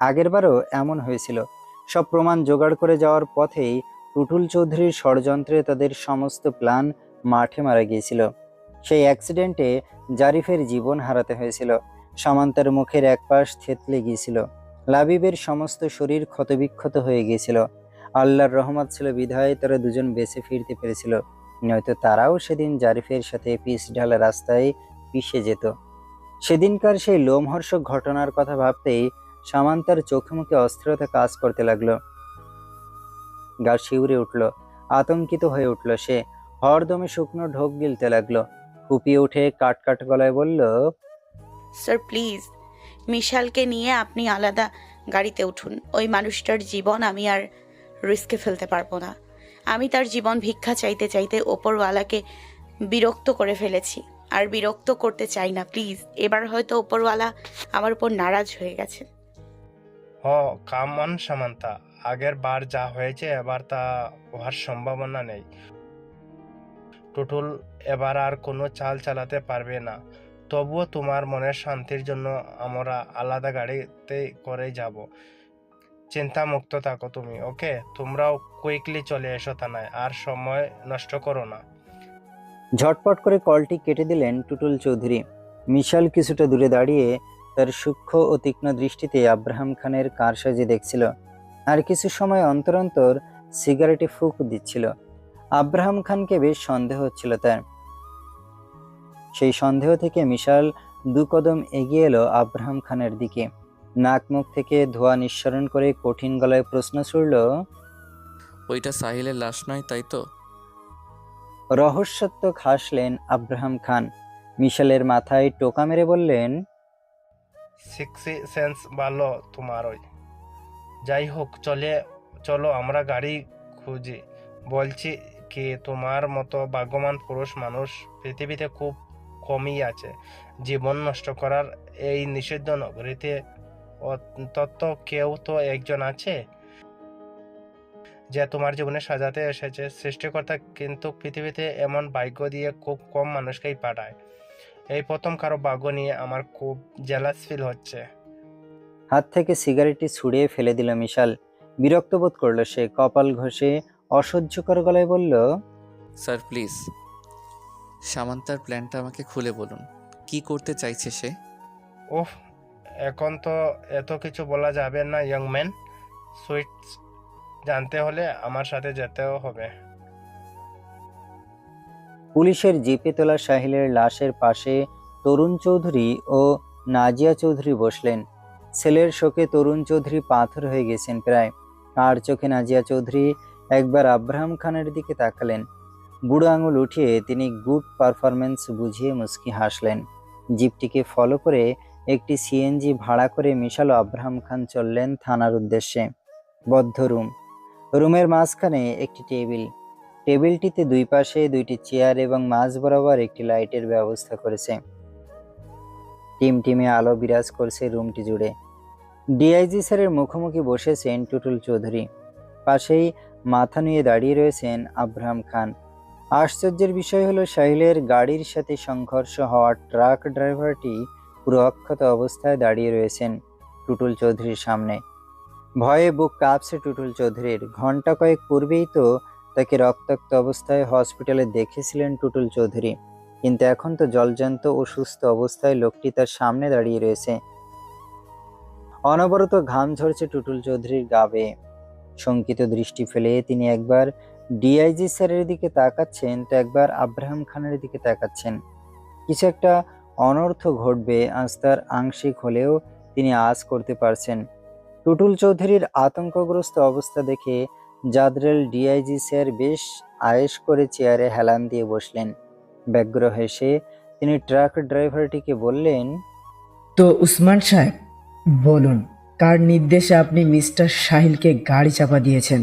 আগেরবারও এমন হয়েছিল। সব প্রমাণ জোগাড় করে যাওয়ার পথেই টুটুল চৌধুরীর ষড়যন্ত্রে তাদের সমস্ত প্ল্যান মাঠে মারা গিয়েছিল। সেই অ্যাক্সিডেন্টে জারিফের জীবন হারাতে হয়েছিল। সামান্তার মুখের এক পাশ থেতলে গিয়েছিল। লাবিবের সমস্ত শরীর ক্ষতবিক্ষত হয়ে গিয়েছিল। আল্লাহর রহমত ছিল বিধায় তারা দুজন বেঁচে ফিরতে পেরেছিল, নয়তো তারাও সেদিন জারিফের সাথে পিচ ঢালা রাস্তায় পিষে যেত। সেদিনকার সেই লোমহর্ষক ঘটনার কথা ভাবতেই সামান্তার চোখে মুখে অস্থিরতা কাজ করতে লাগলো। গা শিউরে উঠল, আতঙ্কিত হয়ে উঠল সে। হরদমে শুকনো ঢোক গিলতে লাগলো। ফুপিয়ে উঠে কাট কাট গলায় বলল, স্যার প্লিজ, মিশালকে নিয়ে আপনি আলাদা গাড়িতে উঠুন। ওই মানুষটার জীবন আমি আর রিস্কে ফেলতে পারবো না। আমি তার জীবন ভিক্ষা চাইতে চাইতে ওপরওয়ালাকে বিরক্ত করে ফেলেছি, আর বিরক্ত করতে চাই না। প্লিজ, এবার হয়তো ওপরওয়ালা আমার উপর নারাজ হয়ে গেছে। কাম অন সামান্তা, আগের বার যা হয়েছে এবার তা হওয়ার সম্ভাবনা নেই। টুটুল এবার আর কোনো চাল চালাতে পারবে না। তবুও তোমার মনের শান্তির জন্য আমরা আলাদা গাড়িতে করে যাব। চিন্তা মুক্ত থাকো তুমি, ওকে? তোমরাও কুইকলি চলে এসো থানায়, আর সময় নষ্ট করো না। ঝটপট করে কলটি কেটে দিলেন টুটুল চৌধুরী। মিশাল কিছুটা দূরে দাঁড়িয়ে তার সূক্ষ্ম ও তীক্ষ্ণ দৃষ্টিতে আব্রাহাম খানের কারসাজি দেখছিল, আর কিছু সময় অন্তর অন্তর সিগারেটে ফুঁক দিচ্ছিল। আব্রাহাম খানকে বেশ সন্দেহ হচ্ছিল তার। সেই সন্দেহ থেকে মিশাল দু কদম এগিয়ে এলো আব্রাহাম খানের দিকে। নাক মুখ থেকে ধোঁয়া নিঃসরণ করে কঠিন গলায় প্রশ্ন ছুড়ল, ওইটা সাহিলের লাশ নয় তাই তো? রহস্যাত্মক হাসলেন আব্রাহাম খান। মিশালের মাথায় টোকা মেরে বললেন, সিক্সি সেন্স ভালো তোমারই। যাই হোক, চলো আমরা গাড়ি খুঁজি। বলছি কি, তোমার মতো ভাগ্যবান পুরুষ মানুষ পৃথিবীতে খুব কমই আছে। জীবন নষ্ট করার এই নিষিদ্ধ নগরীতে অন্তত কেউ তো একজন আছে যে তোমার জীবনে সাজাতে এসেছে। সৃষ্টিকর্তা কিন্তু পৃথিবীতে এমন ভাগ্য দিয়ে খুব কম মানুষকেই পাঠায়। এই প্রথম কারো ভাগ্য নিয়ে আমার খুব জেলাস ফিল হচ্ছে। হাত থেকে সিগারেটটি ছুঁড়িয়ে ফেলে দিল মিশাল। বিরক্ত বোধ করলো সে। কপাল ঘষে অসহ্যকর গলায় বলল, স্যার প্লিজ, সামান্তার প্ল্যানটা আমাকে খুলে বলুন। কি করতে চাইছে সে? ওহ, এখন তো এত কিছু বলা যাবে না ইয়ং ম্যান। সুইটস, জানতে হলে আমার সাথে যেতেও হবে। পুলিশের জিপে তোলা সাহিলের লাশের পাশে তরুণ চৌধুরী ও নাজিয়া চৌধুরী বসলেন। ছেলের শোকে তরুণ চৌধুরী পাথর হয়ে গেছেন প্রায়। আর চোখে নাজিয়া চৌধুরী একবার আব্রাহাম খানের দিকে তাকালেন। বুড়ো আঙুল উঠিয়ে তিনি গুড পারফরমেন্স বুঝিয়ে মুচকি হাসলেন। জিপটিকে ফলো করে একটি সিএনজি ভাড়া করে মিশাল ও আব্রাহাম খান চললেন থানার উদ্দেশ্যে। বদ্ধ রুমের মাঝখানে একটি টেবিলটিতে দুই পাশে দুইটি চেয়ার এবং মাঝ বরাবর একটি লাইটের ব্যবস্থা করেছে। টিমটিমে আলো বিরাজ করছে রুমটি জুড়ে। ডিআইজি স্যারের মুখোমুখি বসেছেন টুটুল চৌধুরী। পাশেই মাথা নুয়ে দাঁড়িয়ে রয়েছেন আব্রাহাম খান। আশ্চর্যের বিষয় হলো, সাহিলের গাড়ির সাথে সংঘর্ষ হওয়া ট্রাক ড্রাইভারটি পুরো অক্ষত অবস্থায় দাঁড়িয়ে রয়েছেন টুটুল চৌধুরীর সামনে। ভয়ে বুক কাঁপছে টুটুল চৌধুরীর। ঘন্টা কয়েক পূর্বেই তো তাকে রক্তাক্ত অবস্থায় হসপিটালে দেখেছিলেন টুটুল চৌধুরী, কিন্তু এখন তো জলজ্যান্ত ও সুস্থ অবস্থায় লোকটি তার সামনে দাঁড়িয়ে রয়েছে। অনবরত ঘাম ঝরছে টুটুল চৌধুরীর গা বেয়ে। শঙ্কিত দৃষ্টি ফেলে তিনি একবার ডিআইজি স্যারের দিকে তাকাচ্ছেন, তো একবার আব্রাহাম খানের দিকে তাকাচ্ছেন। কিছু একটা অনর্থ ঘটবে আজ তার আংশিক হলেও তিনি আজ করতে পারছেন। টুটুল চৌধুরীর আতঙ্কগ্রস্ত অবস্থা দেখে জাদরেল ডিআইজি স্যার বেশ আয়েশ করে চেয়ারে হেলান দিয়ে বসলেন। ব্যগ্র হেসে তিনি ট্রাক ড্রাইভারটিকে বললেন, তো উসমান সাহেব, বলুন কার নির্দেশে আপনি মিস্টার সাহিলকে গাড়ি চাপা দিয়েছেন?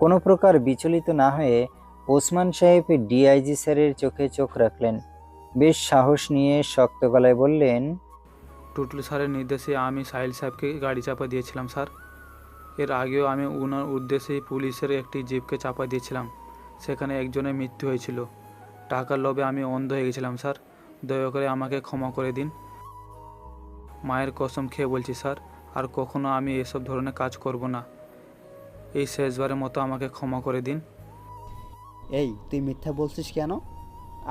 কোনো প্রকার বিচলিত না হয়ে ওসমান সাহেব ডিআইজি স্যারের চোখে চোখ রাখলেন। বেশ সাহস নিয়ে শক্ত গলায় বললেন, টুটুল স্যারের নির্দেশে আমি সাহিল সাহেবকে গাড়ি চাপা দিয়েছিলাম স্যার। এর আগেও আমি ওনার উদ্দেশ্যেই পুলিশের একটি জিপকে চাপা দিয়েছিলাম। সেখানে একজনের মৃত্যু হয়েছিল। টাকার লোভে আমি অন্ধ হয়ে গেছিলাম স্যার। দয়া করে আমাকে ক্ষমা করে দিন। মায়ের কসম খেয়ে বলছি স্যার, আর কখনো আমি এসব ধরনের কাজ করব না। এই শেষবারের মতো আমাকে ক্ষমা করে দিন। এই তুই মিথ্যা বলছিস কেন?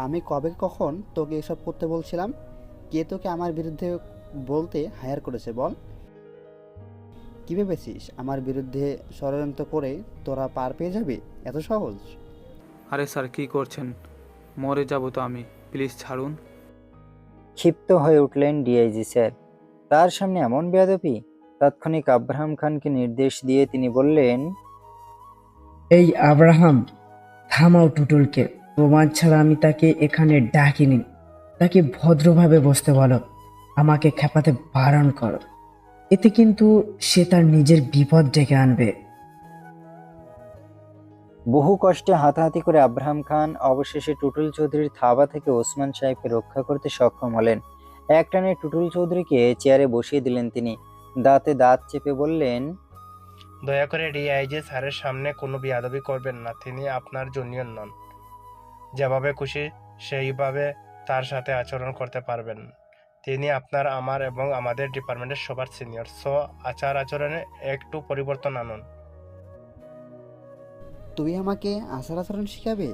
আমি কবে কখন তোকে এসব করতে বলছিলাম? কে তোকে আমার বিরুদ্ধে বলতে হায়ার করেছে বল? কী ভেবেছিস আমার বিরুদ্ধে ষড়যন্ত্র করে তোরা পার পেয়ে যাবি? এত সহজ? আরে স্যার কী করছেন? মরে যাব তো আমি, প্লিজ ছাড়ুন। ক্ষিপ্ত হয়ে উঠলেন ডিআইজি স্যার। তার সামনে এমন বেয়াদবি! তাৎক্ষণিক আব্রাহাম খানকে নির্দেশ দিয়ে তিনি বললেন, এই আব্রাহাম, থামাও টুটুলকে। প্রমাণ ছাড়া আমি তাকে এখানে ডাকিনি। তাকে ভদ্রভাবে বসতে বলো, আমাকে খেপাতে বারণ করো। এতে কিন্তু সে তার নিজের বিপদ ডেকে আনবে। বহু কষ্টে হাতাহাতি করে আব্রাহাম খান অবশেষে টুটুল চৌধুরীর থাবা থেকে ওসমান সাহেবকে রক্ষা করতে সক্ষম হলেন। একটানে টুটুল চৌধুরীকে চেয়ারে বসিয়ে দিলেন তিনি। দাঁতে দাঁত চেপে বললেন, দয়া করে ডিআইজি স্যারের সামনে কোনো বেয়াদবি করবেন না। তিনি আপনার জুনিয়র নন। যেভাবে খুশি সেইভাবে তার সাথে আচরণ করতে পারবেন। তিনি আপনার, আমার এবং আমাদের ডিপার্টমেন্টের সবার সিনিয়র। সো আচরণে একটু পরিবর্তন আনুন। তুই আমাকে আচার আচরণ শিখাবে?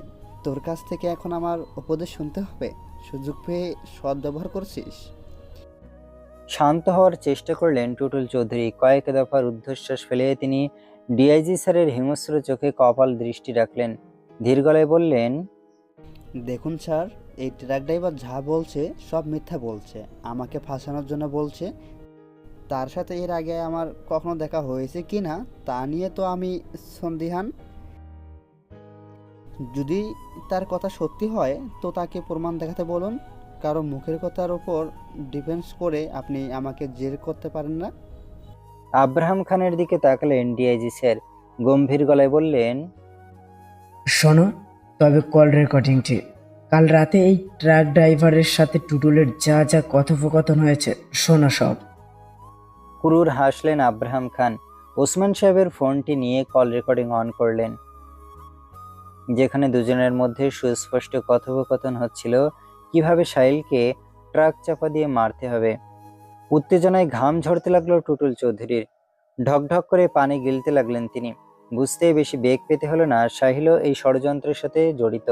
তোর কাছ থেকে এখন আমার উপদেশ শুনতে হবে? সুযোগ পেয়ে সৎ ব্যবহার করছিস? শান্ত হওয়ার চেষ্টা করলেন টুটুল চৌধুরী। কয়েক দফা রুদ্ধশ্বাস ফেলে তিনি ডিআইজি স্যারের হিংস্র চোখে কপাল দৃষ্টি রাখলেন। ধীর গলায় বললেন, দেখুন স্যার, এই ট্রাক ড্রাইভার যা বলছে সব মিথ্যা বলছে। আমাকে ফাঁসানোর জন্য বলছে। তার সাথে এর আগে আমার কখনো দেখা হয়েছে কি না তা নিয়ে তো আমি সন্দিহান। যদি তার কথা সত্যি হয় তো তাকে প্রমাণ দেখাতে বলুন। কারো মুখের কথার উপর ডিপেন্ডস করে আপনি আমাকে জেল করতে পারেন না। আব্রাহাম খানের দিকে তাকালেন ডিআইজি স্যার। গম্ভীর গলায় বললেন, শোনো, তবে কল রেকর্ডিংটি। কাল রাতে এই ট্রাক ড্রাইভারের সাথে টুটুলের যা যা কথোপকথন হয়েছে শোনো সব। ক্রুর হাসলেন আব্রাহাম খান। ওসমান সাহেবের ফোনটি নিয়ে কল রেকর্ডিং অন করলেন, যেখানে দুজনের মধ্যে সুস্পষ্ট কথোপকথন হচ্ছিল কিভাবে সাহিলকে ট্রাক চাপা দিয়ে মারতে হবে। উত্তেজনায় ঘাম ঝরতে লাগলো টুটুল চৌধুরীর। ঢকঢক করে পানি গিলতে লাগলেন তিনি। বুঝতেই বেশি বেগ পেতে হলো না, সাহিলও এই ষড়যন্ত্রের সাথে জড়িত।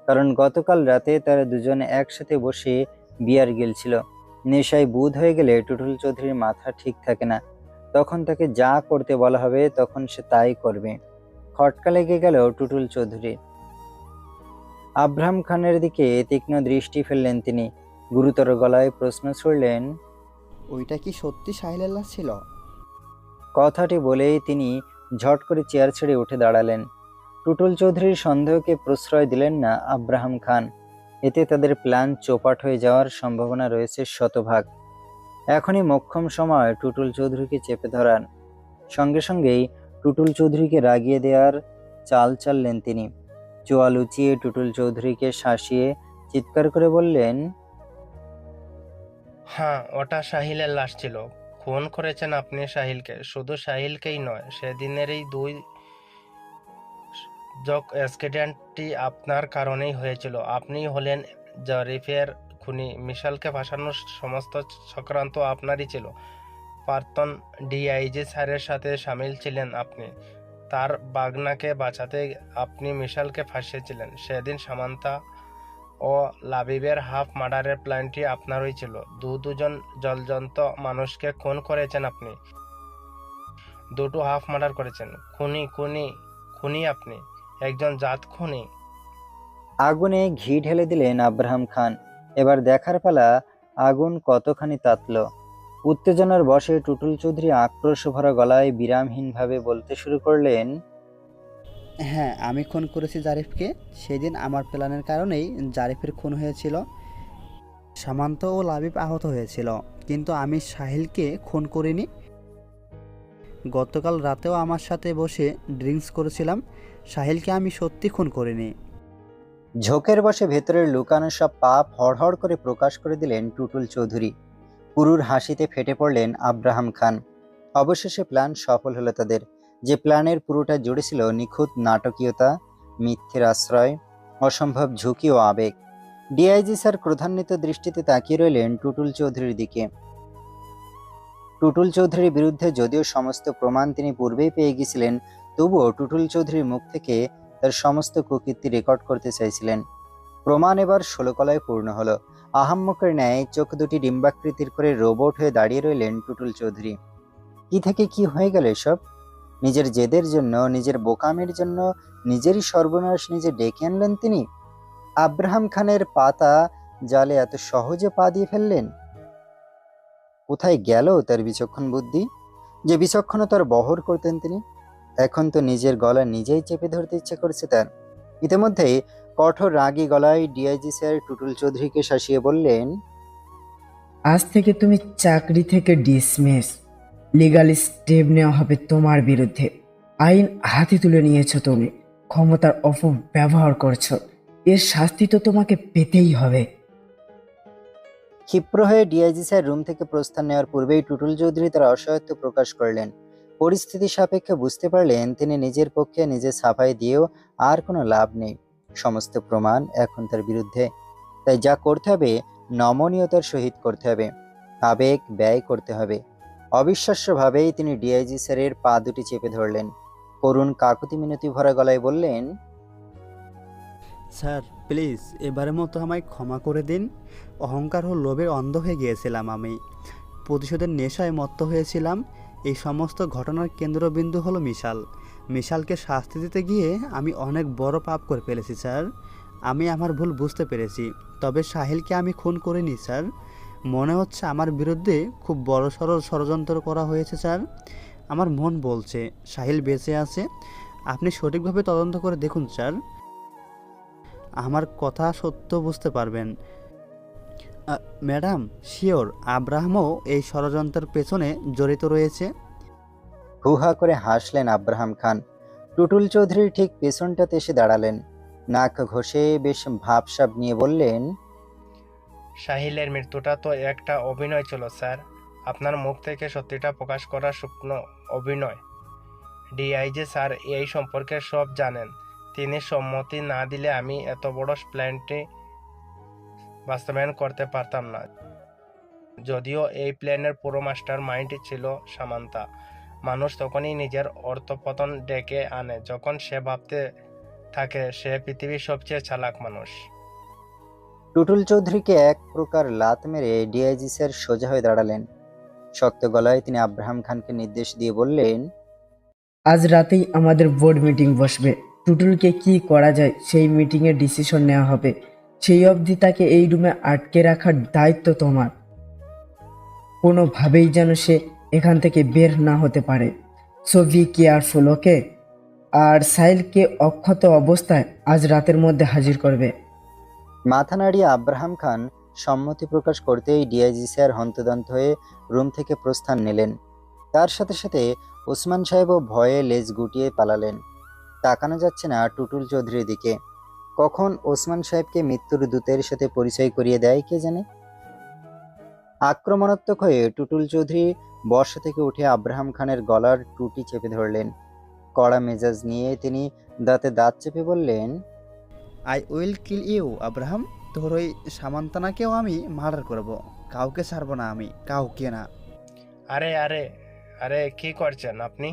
কারণ গতকাল রাতে তারা দুজনে একসাথে বসে বিয়ার গিলছিল। নেশায় বুঁদ হয়ে গেলে টুটুল চৌধুরীর মাথা ঠিক থাকে না। তখন তাকে যা করতে বলা হবে তখন সে তাই করবে। খটকা লেগে গেল টুটুল চৌধুরী। আব্রাহাম খানের দিকে তীক্ষ্ণ দৃষ্টি ফেললেন তিনি। গুরুতর গলায় প্রশ্ন ছুড়লেন, ওইটা কি সত্যি সাহিলের লাশ ছিল? কথাটি বলেই তিনি ঝট করে চেয়ার ছেড়ে উঠে দাঁড়ালেন। টুটুল চৌধুরীর সন্দেহকে প্রশ্রয় দিলেন না আব্রাহাম খান। এতে তাদের প্ল্যান চোপাট হয়ে যাওয়ার সম্ভাবনা রয়েছে শতভাগ। এখনই মোক্ষম সময় টুটুল চৌধুরীকে চেপে ধরান। সঙ্গে সঙ্গেই টুটুল চৌধুরীকে রাগিয়ে দেওয়ার চাল চাললেন তিনি। চোয়া লুচিয়ে টুটুল চৌধুরীকে শাসিয়ে চিৎকার করে বললেন, হ্যাঁ, ওটা সাহিলের লাশ ছিল। খুন করেছেন আপনি সাহিলকে। শুধু সাহিলকেই নয়, সেদিনের এই দুই অ্যাক্সিডেন্টটি আপনার কারণেই হয়েছিল। আপনি হলেন জারিফের খুনি। মিশালকে ফাঁসানোর সমস্ত চক্রান্ত আপনারই ছিল। প্রাক্তন ডিআইজি স্যারের সাথে সামিল ছিলেন আপনি। তার বাগনাকে বাঁচাতে আপনি মিশালকে ফাঁসিয়েছিলেন। সেদিন সামান্তা ও লাবিবের হাফ মার্ডারের প্ল্যানটি আপনারই ছিল। দুজন জলজন্ত মানুষকে খুন করেছেন আপনি। দুটো হাফ মার্ডার করেছেন। খুনি খুনি খুনি আপনি, একজন জাত খুনি। আগুনে ঘি ঢেলে দিলেন আব্রাহাম খান। এবার দেখার পালা আগুন কতখানি তাতল। উত্তেজনার বশে টুটুল চৌধুরী আক্রোশ ভরা গলায় বিরামহীনভাবে বলতে শুরু করলেন, হ্যাঁ, আমি খুন করেছি জারিফকে। সেদিন আমার প্ল্যানের কারণেই জারিফের খুন হয়েছিল। সামান্ত ও লাবিব আহত হয়েছিল, কিন্তু আমি সাহিলকে খুন করিনি। গতকাল রাতেও আমার সাথে বসে ড্রিঙ্কস করেছিলাম। সাহিলকে আমি সত্যি খুন করিনি। ঝোঁকের বশে ভেতরের লুকানো সব পাপ হড়হড় করে প্রকাশ করে দিলেন টুটুল চৌধুরী। পুরুর হাসিতে ফেটে পড়লেন আব্রাহাম খান। অবশেষে প্ল্যান সফল হলো তাদের। যে প্ল্যানের পুরোটা জুড়ে ছিল নিখুঁত নাটকীয়তা, মিথ্যের আশ্রয়, অসম্ভব ঝুঁকি ও আবেগ। ডিআইজি স্যার ক্রোধান্বিত দৃষ্টিতে তাকিয়ে রইলেন টুটুল চৌধুরীর দিকে। টুটুল চৌধুরীর বিরুদ্ধে যদিও সমস্ত প্রমাণ তিনি পূর্বেই পেয়ে গেছিলেন, তবুও টুটুল চৌধুরীর মুখ থেকে তার সমস্ত কুকীর্তি রেকর্ড করতে চাইছিলেন। প্রমাণ এবার 16 কলায় পূর্ণ হলো। আহাম্মকের ন্যায় চোখ দুটি ডিম্বাকৃতির করে রোবট হয়ে দাঁড়িয়ে রইলেন টুটুল চৌধুরী। কি থেকে কি হয়ে গেল এসব? নিজের জেদের জন্য, নিজের বোকামির জন্য নিজেরই সর্বনাশ নিজে ডেকে আনলেন তিনি। আব্রাহাম খানের পাতা জালে এত সহজে পা দিয়ে ফেললেন। কোথায় গেল তার বিচক্ষণ বুদ্ধি, যে বিচক্ষণতার বহর করতেন তিনি? এখন তো নিজের গলা নিজেই চেপে ধরতে ইচ্ছে করছে তার। ইতিমধ্যেই কঠোর রাগী গলায় ডিআইজি স্যার টুটুল চৌধুরীকে শাসিয়ে বললেন, আজ থেকে তুমি চাকরি থেকে ডিসমিস। লিগাল স্টেপ নেওয়া হবে তোমার বিরুদ্ধে। আইন হাতে তুলে নিয়েছো তুমি, ক্ষমতার অপব্যবহার করছো। এর শাস্তি তো তোমাকে পেতেই হবে। ক্ষিপ্র হয়ে ডিআইজি স্যার রুম থেকে প্রস্থান নেওয়ার পূর্বেই টুটুল চৌধুরী তার অসহায়ত্ব প্রকাশ করলেন। পরিস্থিতি সাপেক্ষে বুঝতে পারলেন তিনি নিজের পক্ষে নিজে সাফাই দিয়েও আর কোনো লাভ নেই। সমস্ত প্রমাণ এখন তার বিরুদ্ধে। তাই যা করতে হবে নমনীয়তার সহিত করতে হবে, আবেগ ব্যয় করতে হবে। অবিশ্বাস্যভাবেই তিনি ডিআইজি স্যারের পা দুটি চেপে ধরলেন। করুণ কাকুতি মিনতি ভরা গলায় বললেন, স্যার প্লিজ এবারের মতো আমায় ক্ষমা করে দিন। অহংকার ও লোভে অন্ধ হয়ে গিয়েছিলাম আমি। প্রতিশোধের নেশায় মত্ত হয়েছিলাম। এই সমস্ত ঘটনার কেন্দ্রবিন্দু হলো মিশাল। মিশালকে শাস্তি দিতে গিয়ে আমি অনেক বড় পাপ করে ফেলেছি স্যার। আমি আমার ভুল বুঝতে পেরেছি। তবে সাহিলকে আমি খুন করিনি স্যার। মনে হচ্ছে আমার বিরুদ্ধে খুব বড়সড় ষড়যন্ত্র করা হয়েছে স্যার। আমার মন বলছে সাহিল বেঁচে আছে। আপনি সঠিকভাবে তদন্ত করে দেখুন স্যার, আমার কথা সত্য বুঝতে পারবেন। ম্যাডাম শিওর আব্রাহামও এই ষড়যন্ত্রের পেছনে জড়িত রয়েছে। হুহা করে হাসলেন আব্রাহাম খান। টুটুল চৌধুরীর ঠিক পেছনটাতে এসে দাঁড়ালেন। নাক ঘষে বেশ ভাবসাব নিয়ে বললেন, সাহিলের মৃত্যুটা তো একটা অভিনয় ছিল স্যার। আপনার মুখ থেকে সত্যিটা প্রকাশ করা শুকনো অভিনয়। ডিআইজি স্যার এই সম্পর্কে সব জানেন। তিনি সম্মতি না দিলে আমি এত বড় প্ল্যানটি বাস্তবায়ন করতে পারতাম না। যদিও এই প্ল্যানের পুরো মাস্টার মাইন্ড ছিল সামান্তা। মানুষ তখনই নিজের অর্থপতন ডেকে আনে যখন সে ভাবতে থাকে সে পৃথিবীর সবচেয়ে চালাক মানুষ। টুটুল চৌধুরীকে এক প্রকার লাত মেরে ডিআইজি স্যার সোজা হয়ে দাঁড়ালেন। শক্ত গলায় তিনি আব্রাহাম খানকে নির্দেশ দিয়ে বললেন, আজ রাতেই আমাদের বোর্ড মিটিং বসবে। টুটুলকে কি করা যায় সেই মিটিংয়ে ডিসিশন নেওয়া হবে। সেই অবধি তাকে এই রুমে আটকে রাখার দায়িত্ব তোমার। কোনোভাবেই যেন সে এখান থেকে বের না হতে পারে। সো বি কেয়ারফুল, ওকে? আর সাহিলকে অক্ষত অবস্থায় আজ রাতের মধ্যে হাজির করবে। মাথা নাড়িয়ে আব্রাহাম খান সম্মতি প্রকাশ করতেই ডিআইজি স্যার হন্তদন্ত হয়ে রুম থেকে প্রস্থান নিলেন। তার সাথে সাথে ওসমান সাহেবও ভয়ে লেজ গুটিয়ে পালালেন। তাকানো যাচ্ছে না টুটুল চৌধুরীর দিকে। কখন ওসমান সাহেবকে মৃত্যুর দূতের সাথে পরিচয় করিয়ে দেয় কে জানে। আক্রমণাত্মক হয়ে টুটুল চৌধুরী বর্ষা থেকে উঠে আব্রাহাম খানের গলার টুটি চেপে ধরলেন। কড়া মেজাজ নিয়ে তিনি দাঁতে দাঁত চেপে বললেন, I will kill you Abraham. তোর ওই সামান্তানাকেও আমি মার্ডার করব। কাউকে ছাড়বো না আমি, কাউকে না। আরে আরে আরে কি করছেন আপনি?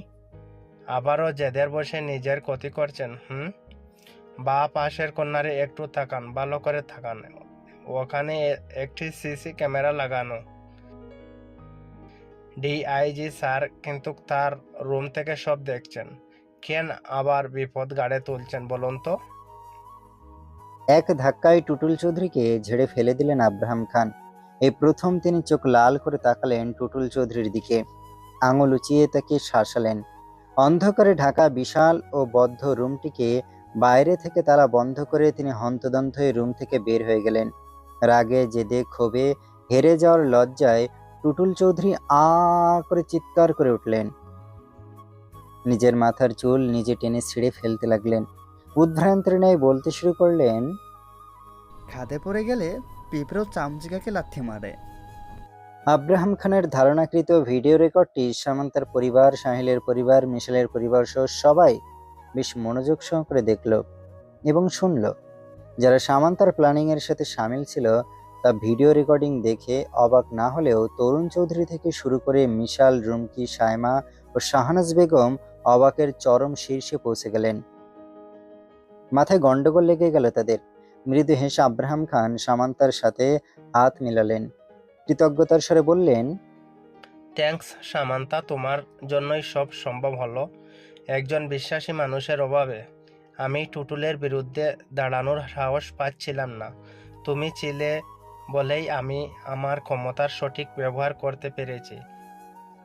আবারও জেদের বসে নিজের ক্ষতি করছেন। বা পাশের কর্নারে একটু তাকান, ভালো করে তাকান। ওখানে একটি সিসি ক্যামেরা লাগানো। ডিআইজি স্যার কিন্তু তার রুম থেকে সব দেখছেন। কেন আবার বিপদ গাড়ে তুলছেন বলুন তো? এক ধাক্কায় টুটুল চৌধুরীকে ঝেড়ে ফেলে দিলেন আব্রাহাম খান। এই প্রথম তিনি চোখ লাল করে তাকালেন টুটুল চৌধুরীর দিকে। আঙুল উঁচিয়ে তাকে শাসালেন। অন্ধকারে ঢাকা বিশাল ও বদ্ধ রুমটিকে বাইরে থেকে তালা বন্ধ করে তিনি হন্তদন্ত হয়ে রুম থেকে বের হয়ে গেলেন। রাগে জেদে ক্ষোভে হেরে যাওয়ার লজ্জায় টুটুল চৌধুরী আ করে চিৎকার করে উঠলেন। নিজের মাথার চুল নিজে টেনে ছিঁড়ে ফেলতে লাগলেন। উদ্ভ্রান্তের ন্যায় বলতে শুরু করলেন, খাদে পড়ে গেলে পিঁপড়েও চামচিকাকে লাথি মারে। আব্রাহাম খানের ধারণাকৃত ভিডিও রেকর্ডটি সামান্তার পরিবার, সাহিলের পরিবার, মিশেলের পরিবার সহ সবাই বেশ মনোযোগ সহকারে দেখল এবং শুনল। যারা সামান্তার প্ল্যানিং এর সাথে সামিল ছিল তা ভিডিও রেকর্ডিং দেখে অবাক না হলেও তরুণ চৌধুরী থেকে শুরু করে মিশাল, রুমকি, সায়মা ও শাহনাজ বেগম অবাকের চরম শীর্ষে পৌঁছে গেলেন। মাথায় গন্ডগোল লেগে গেল তাদের। মৃদু হেসে আব্রাহাম খান সামান্তার সাথে হাত মিলালেন, কৃতজ্ঞতার স্বরে বললেন, থ্যাঙ্কস সামান্তা, তোমার জন্যই সব সম্ভব হলো। একজন বিশ্বাসী মানুষের অভাবে আমি টুটুলের বিরুদ্ধে দাঁড়ানোর সাহস পাচ্ছিলাম না। তুমি ছিলে বলেই আমি আমার ক্ষমতার সঠিক ব্যবহার করতে পেরেছি।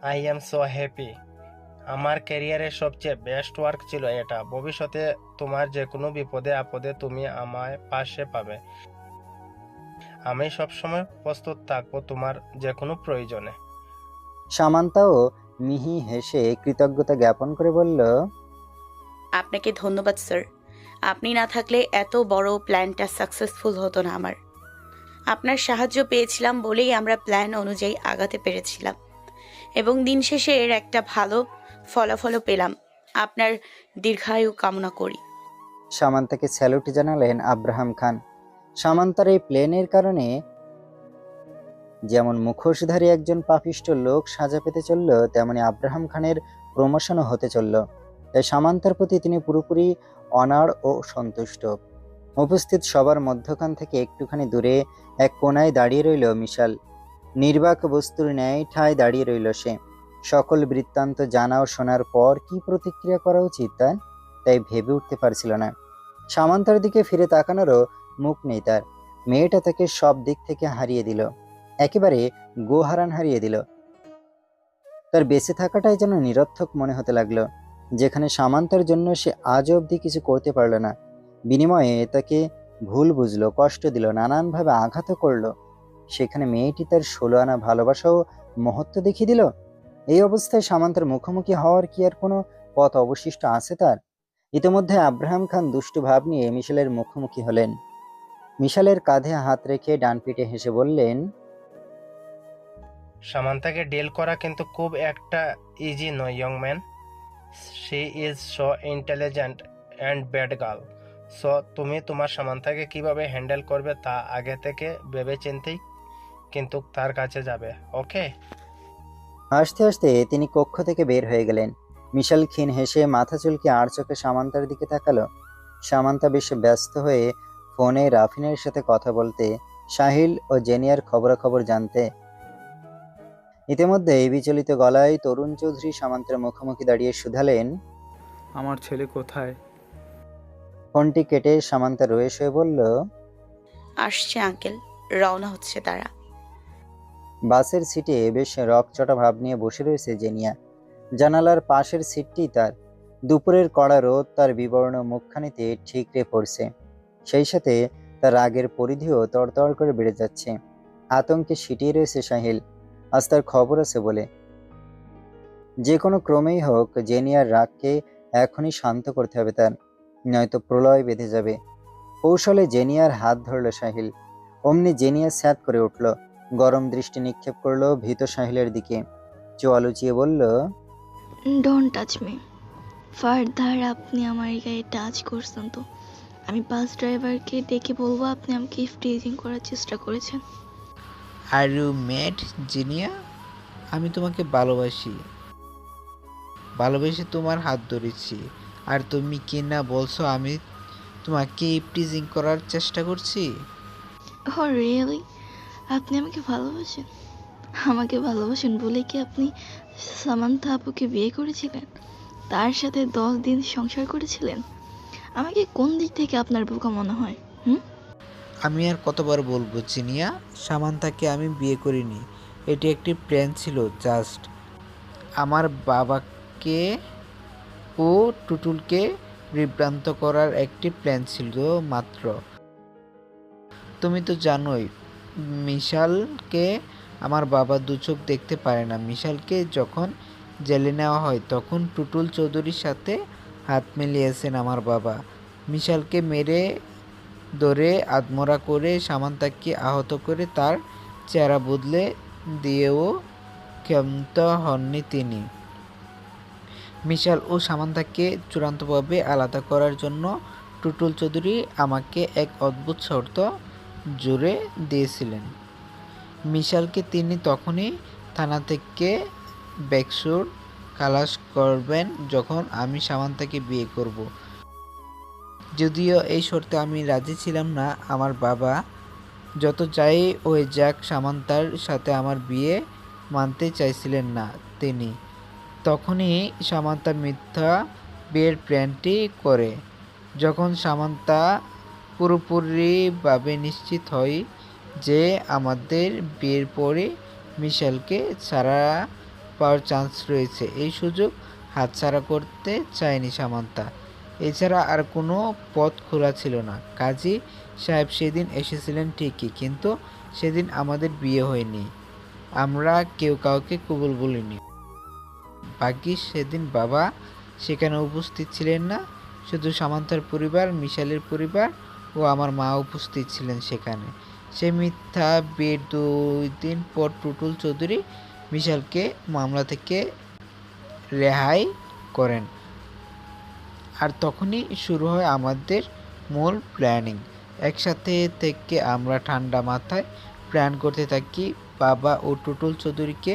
I am so happy. আমার ক্যারিয়ারের সবচেয়ে বেস্ট ওয়ার্ক ছিল এটা। ভবিষ্যতে তোমার যে কোনো বিপদে আপদে তুমি আমায় পাশে পাবে। আমি সবসময় প্রস্তুত থাকবো তোমার যে কোনো প্রয়োজনে। সামান্তাও মিহি হেসে কৃতজ্ঞতা জ্ঞাপন করে বলল, আপনাকে ধন্যবাদ স্যার। আপনি না থাকলে এত বড় প্ল্যানটা সাকসেসফুল হতো না আমার। আপনার সাহায্য পেয়েছিলাম বলেই আমরা প্ল্যান অনুযায়ী আগাতে পেরেছিলাম এবং দিন শেষে এর একটা ভালো ফলাফলও পেলাম। আপনার দীর্ঘায়ু কামনা করি। সামান্তাকে স্যালুট জানালেন আব্রাহাম খান। সামান্তার এই প্লেনের কারণে যেমন মুখোশধারী একজন পাপিষ্ট লোক সাজা পেতে চলল, তেমনি আব্রাহাম খানের প্রমোশনও হতে চলল। তাই সামান্তার প্রতি তিনি পুরোপুরি অনাড় ও সন্তুষ্ট। উপস্থিত সবার মধ্যখান থেকে একটুখানি দূরে এক কোনায় দাঁড়িয়ে রইল মিশাল। নির্বাক বস্তুর ন্যায় ঠায় দাঁড়িয়ে রইল সে। সকল বৃত্তান্ত জানা ও শোনার পর কি প্রতিক্রিয়া করা উচিত তাই ভেবে উঠতে পারছিল না। সামান্তার দিকে ফিরে তাকানোরও মুখ নেই তার। মেয়েটা তাকে সব দিক থেকে হারিয়ে দিল, একেবারে গোহারান হারিয়ে দিল। তার বেঁচে থাকাটাই যেন নিরর্থক মনে হতে লাগলো, যেখানে সামান্তার জন্য সে আজ অবধি কিছু করতে পারল না। বিনিময়ে তাকে ভুল বুঝলো, কষ্ট দিল, নানানভাবে আঘাতও করলো। সেখানে মেয়েটি তার 16 আনা ভালোবাসা ও মহত্ব দেখিয়ে দিল। এই অবস্থায় সামান্তার মুখোমুখি হওয়ার কি আর কোনো পথ অবশিষ্ট আছে তার? ইতিমধ্যে আব্রাহাম খান দুষ্টু ভাব নিয়ে মিশেলের মুখোমুখি হলেন। মিশেলের কাঁধে হাত রেখে ডান পিঠে হেসে বললেন, সামান্তাকে ডিল করা কিন্তু খুব একটা ইজি নয় young man. She is so intelligent and bad girl. So তুমি তোমার সামান্তাকে কিভাবে হ্যান্ডেল করবে তা আগে থেকে ভেবে চিন্তেই কিন্তু তার কাছে যাবে, ওকে? হাসতে হাসতে তিনি কক্ষ থেকে বের হয়ে গেলেন। মিশেল ক্ষীণ হেসে মাথা চুলকে আর চোখে সামান্তার দিকে তাকালো। সামান্তা বেশ ব্যস্ত হয়ে ফোনে রাফিনের সাথে কথা বলতে, সাহিল ও জেনিয়ার খবরাখবর জানতে। ইতিমধ্যে বিচলিত গলায় তরুণ চৌধুরী সামান্তের মুখোমুখি দাঁড়িয়ে শুধালেন, আমার ছেলে কোথায়? ফোনটি কেটে সামান্তা রয়ে শুয়ে বলল, আসছে আঙ্কেল, রওনা হচ্ছে তারা। বাসের সিটে বেশ রকচটা ভাব নিয়ে বসে রয়েছে জেনিয়া। জানালার পাশের সিটটি তার। দুপুরের কড়া রোদ তার বিবর্ণ মুখখানিতে ঠিকরে পড়ছে। সেই সাথে তার রাগের পরিধিও তড়তড় করে বেড়ে যাচ্ছে। আতঙ্কে সিটিয়ে রয়েছে সাহিল, আজ তার খবর আছে বলে। যে কোনো ক্রমেই হোক জেনিয়ার রাগকে এখনই শান্ত করতে হবে তার, নয়তো প্রলয় বেঁধে যাবে। কৌশলে জেনিয়ার হাত ধরল সাহিল। অমনি জেনিয়া স্যাঁত করে উঠল, গরম দৃষ্টি নিক্ষেপ করলো ভীত সাহিলের দিকে। চোয়া লুচিয়ে বলল, ডোন্ট টাচ মি ফার্দার। আপনি আমার গায়ে টাচ করছেন তো আমি বাস ড্রাইভারকে ডেকে বলবো আপনি আমাকে ইফটিজিং করার চেষ্টা করেছেন। Are you mad Zinia? আমি তোমাকে ভালোবেসে তোমার হাত ধরেছি, আর তুমি কি না বলছো আমি তোমাকে ইফটিজিং করার চেষ্টা করছি? ও রিয়েলি? আপনি আমাকে ভালোবাসেন? আমাকে ভালোবাসেন বলে কি আপনি সামান্থা আপুকে বিয়ে করেছিলেন, তার সাথে 10 দিন সংসার করেছিলেন? আমাকে কোন দিক থেকে আপনার বোকা মনে হয়? আমি আর কতবার বলবো জিনিয়া, সামান্থাকে আমি বিয়ে করিনি। এটি একটি প্ল্যান ছিল, জাস্ট আমার বাবাকে ও টুটুলকে বিভ্রান্ত করার একটি প্ল্যান ছিল মাত্র। তুমি তো জানোই মিশালকে আমার বাবা দু চোখ দেখতে পারে না। মিশালকে যখন জেলে নেওয়া হয় তখন টুটুল চৌধুরীর সাথে হাত মিলিয়েছেন আমার বাবা। মিশালকে মেরে ধরে আধমরা করে সামান্তাকে আহত করে তার চেহারা বদলে দিয়েও ক্ষমতা হননি তিনি। মিশাল ও সামান্তাকে চূড়ান্তভাবে আলাদা করার জন্য টুটুল চৌধুরী আমাকে এক অদ্ভুত শর্ত জুড়ে দিয়েছিলেন। মিশালকে তিনি তখনই থানা থেকে বেকসুর খালাস করবেন যখন আমি সামান্তাকে বিয়ে করব। যদিও এই শর্তে আমি রাজি ছিলাম না। আমার বাবা যত যাই হয়ে যাক সামান্তার সাথে আমার বিয়ে মানতে চাইছিলেন না তিনি। তখনই সামান্তা মিথ্যা বিয়ের প্ল্যানটি করে। যখন সামান্তা পুরোপুরিভাবে নিশ্চিত হয় যে আমাদের বিয়ের পরে মিশেলকে ছাড়া পাওয়ার চান্স রয়েছে, এই সুযোগ হাতছাড়া করতে চায়নি সামান্তা। এছাড়া আর কোনো পথ খোলা ছিল না। কাজী সাহেব সেদিন এসেছিলেন ঠিকই, কিন্তু সেদিন আমাদের বিয়ে হয়নি। আমরা কেউ কাউকে কবুল বলিনি। ভাগ্যিস সেদিন বাবা সেখানে উপস্থিত ছিলেন না। শুধু সামান্তার পরিবার, মিশেলের পরিবার ও আমার মা উপস্থিত ছিলেন সেখানে। সে মিথ্যা বিয়ের 2 দিন পর টুটুল চৌধুরী মিশেলকে মামলা থেকে রেহাই করেন। আর তখনই শুরু হয় আমাদের মূল প্ল্যানিং। একসাথে থেকে আমরা ঠান্ডা মাথায় প্ল্যান করতে থাকি। বাবা ও টুটুল চৌধুরীকে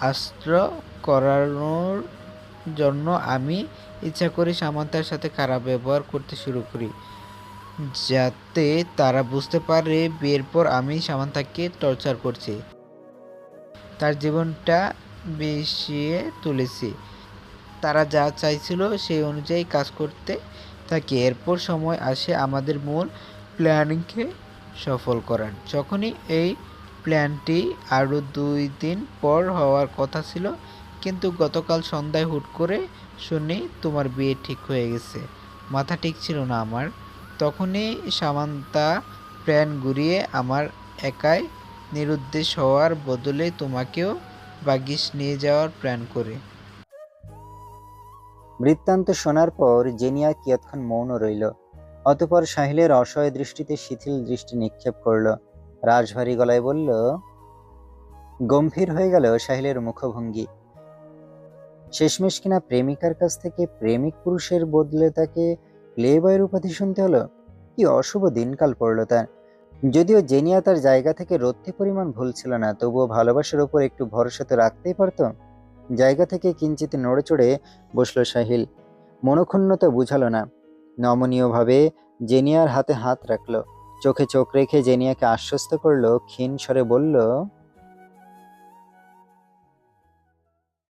আশ্রয় করানোর জন্য আমি ইচ্ছা করে সামান্তার সাথে খারাপ ব্যবহার করতে শুরু করি, যাতে তারা বুঝতে পারে বিয়ের পর আমি সামান্তাকে টর্চার করছি, তার জীবনটা বিষিয়ে তুলেছি। তারা যা চাইছিল সেই অনুযায়ী কাজ করতে থাকি। এরপর সময় আসে আমাদের মূল প্ল্যানিংকে সফল করার। যখনই এই প্ল্যানটি আরও 2 দিন পর হওয়ার কথা ছিল, কিন্তু গতকাল সন্ধ্যায় হুট করে শুনি তোমার বিয়ে ঠিক হয়ে গেছে। মাথা ঠিক ছিল না আমার। তখনই সামান্তা প্ল্যান ঘুরিয়ে আমার একাই নিরুদ্দেশ হওয়ার বদলে তোমাকেও ভাগ্যিস নিয়ে যাওয়ার প্ল্যান করে। বৃত্তান্ত শোনার পর জেনিয়া কিয়ৎক্ষণ মৌন রইল। অতঃপর সাহিলের অসহায় দৃষ্টিতে শিথিল দৃষ্টি নিক্ষেপ করল। রাশভারী গলায় বলল, গম্ভীর হয়ে গেল সাহিলের মুখভঙ্গি। শেষমেশ কিনা প্রেমিকার কাছ থেকে প্রেমিক পুরুষের বদলে তাকে প্লে বয়ের উপাধি শুনতে হলো। কি অশুভ দিনকাল পড়ল তার। যদিও জেনিয়া তার জায়গা থেকে রত্তি পরিমাণ ভুল ছিল না, তবুও ভালোবাসার ওপর একটু ভরসা তো রাখতেই পারত। জায়গা থেকে কিঞ্চিত নড়ে চড়ে বসল সাহিল। মনক্ষুণ্ণতা বুঝালো না। নমনীয়ভাবে জেনিয়ার হাতে হাত রাখলো। চোখে চোখ রেখে জেনিয়াকে আশ্বস্ত করলো, ক্ষীণ স্বরে বলল,